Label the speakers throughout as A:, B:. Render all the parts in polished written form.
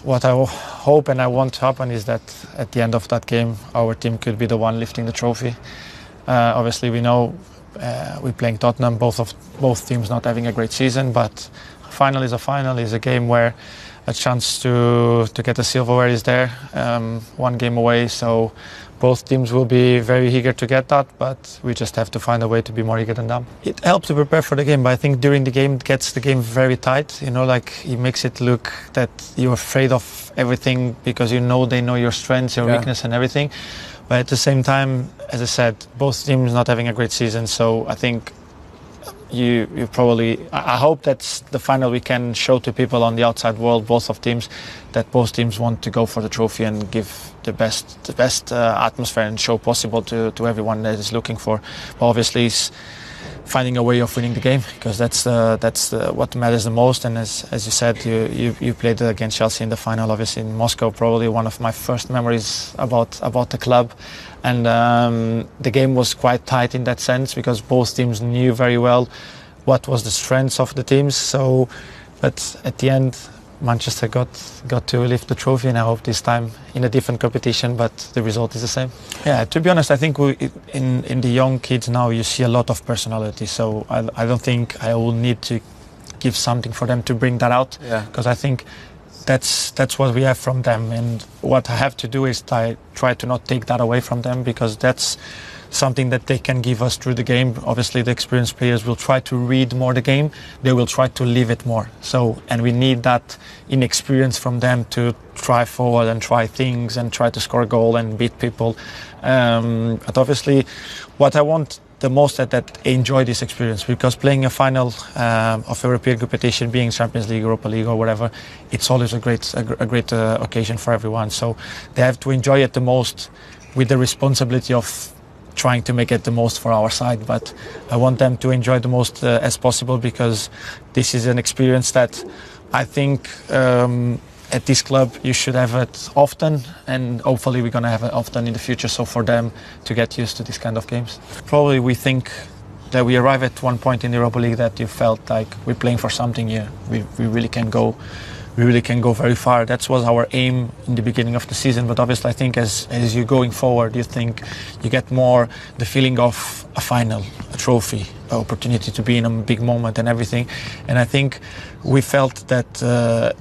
A: What I hope and I want to happen is that at the end of that game, our team could be the one lifting the trophy. Obviously, we know we're playing Tottenham, both teams not having a great season, but final is a final. Is a game where a chance to get the silverware is there, one game away. So both teams will be very eager to get that, but we just have to find a way to be more eager than them. It helps to prepare for the game, but I think during the game it gets the game very tight. You know, like it makes it look that you're afraid of everything because you know they know your strengths, your weakness, and everything. But at the same time, as I said, both teams not having a great season, so I think you probably, I hope that's the final we can show to people on the outside world, both of teams, that both teams want to go for the trophy and give the best atmosphere and show possible to everyone that is looking for. But obviously, it's finding a way of winning the game, because that's what matters the most. And as you said, you played against Chelsea in the final, obviously in Moscow, probably one of my first memories about the club. And the game was quite tight in that sense, because both teams knew very well what was the strengths of the teams. So, but at the end, Manchester got to lift the trophy, and I hope this time in a different competition, but the result is the same. Yeah, to be honest, I think in the young kids now you see a lot of personality. So I don't think I will need to give something for them to bring that out, because I think that's what we have from them, and what I have to do is try to not take that away from them, because that's something that they can give us through the game. Obviously, the experienced players will try to read more the game. They will try to live it more. So, and we need that inexperience from them to try forward and try things and try to score a goal and beat people. But obviously, what I want the most is that they enjoy this experience, because playing a final of European competition, being Champions League, Europa League or whatever, it's always a great occasion for everyone. So they have to enjoy it the most, with the responsibility of trying to make it the most for our side. But I want them to enjoy the most as possible, because this is an experience that I think at this club you should have it often, and hopefully we're going to have it often in the future, so for them to get used to this kind of games. Probably we think that we arrive at one point in the Europa League that you felt like we're playing for something here. We really can go very far. That was our aim in the beginning of the season, but obviously I think as you're going forward, you think you get more the feeling of a final, a trophy, an opportunity to be in a big moment and everything. And I think we felt that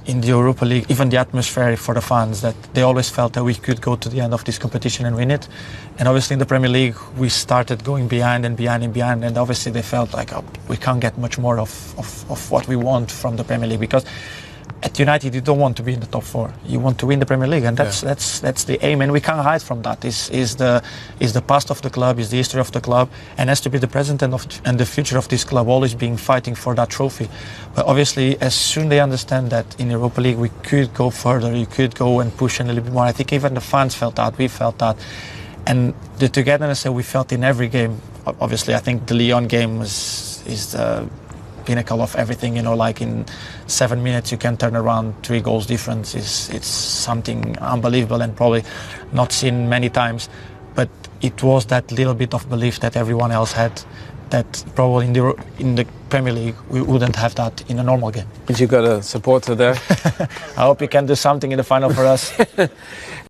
A: in the Europa League, even the atmosphere for the fans, that they always felt that we could go to the end of this competition and win it. And obviously in the Premier League, we started going behind, and obviously they felt like we can't get much more of what we want from the Premier League, because at United, you don't want to be in the top four. You want to win the Premier League, and that's the aim, and we can't hide from that. Is the past of the club, is the history of the club, and has to be the present and the future of this club, always being fighting for that trophy. But obviously, as soon they understand that in Europa League we could go further, you could go and push a little bit more. I think even the fans felt that, we felt that, and the togetherness that we felt in every game. Obviously, I think the Lyon game is the pinnacle of everything, you know, like in 7 minutes you can turn around 3 goals difference. It's something unbelievable and probably not seen many times, but it was that little bit of belief that everyone else had, that probably in the Premier League we wouldn't have that in a normal game.
B: But you got a supporter there.
A: I hope you can do something in the final for us.